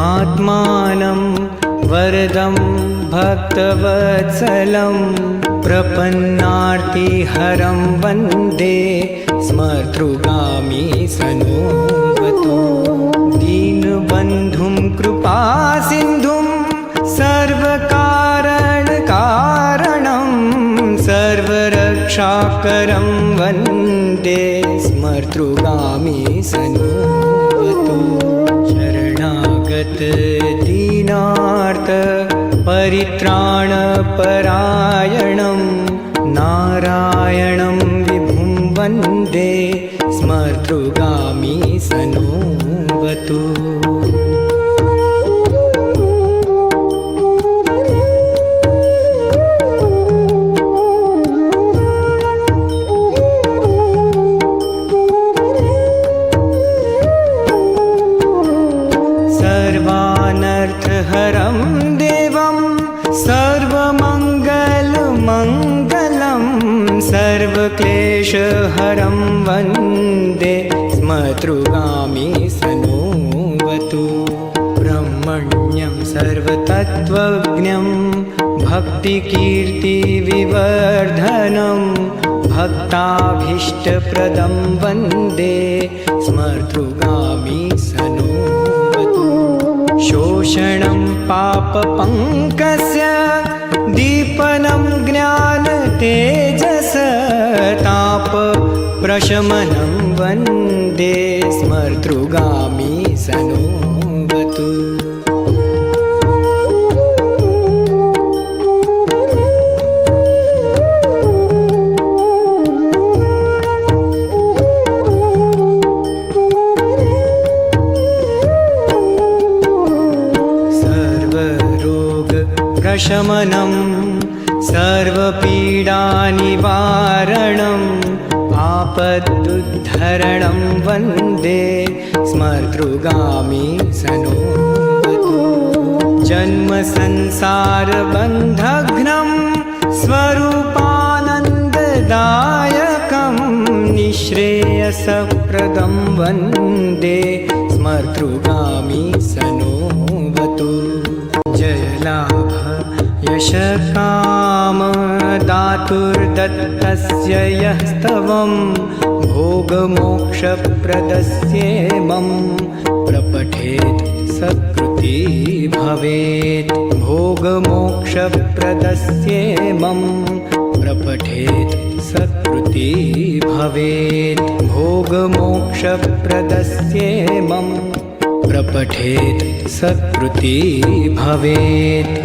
आत्मानं वरदं भक्तवत्सलं प्रपन्नार्तिहरं वन्दे स्मर्तृगामी सनोवतु दीनबन्धुं कृपासिन्धुं सर्वकारणकारणं सर्वरक्षाकरं वन्दे स्मर्तृगामी सनोवतु शरणागत दीनार्त परित्राणपरायणं नारायणं विभुं वन्दे स्मर्तृगामी सनोवतु सर्वानर्थहरं देवं सर्वमङ्गलमङ्गलं सर्वक्लेशहरं वन्दे स्मर्तृगामी सनोवतु ब्रह्मण्यं सर्वतत्त्वज्ञं भक्तिकीर्तिविवर्धनं भक्ताभीष्टप्रदं वन्दे स्मर्तृगामी सनोवतु शोषणं पापपङ्कस्य दीपनं ज्ञानतेजस तापप्रशमनं वन्दे स्मर्तृगामी सनोवतु प्रशमनं सर्वपीडानिवारणम् आपदुद्धरणं वन्दे स्मर्तृगामी सनोवतु जन्मसंसारबन्धघ्नं स्वरूपानन्ददायकं निःश्रेयसप्रदं वन्दे स्मर्तृगामी सनोवतु जयलाभ यशकाम दातुर्दत्तस्य यः स्तवं भोगमोक्षप्रदस्येमं प्रपठेत् सत्कृती भवेत् भोगमोक्षप्रदस्येमं प्रपठेत् सत्कृती भवेत् भोगमोक्षप्रदस्येमं प्रपठेत् सत्कृती भवेत्।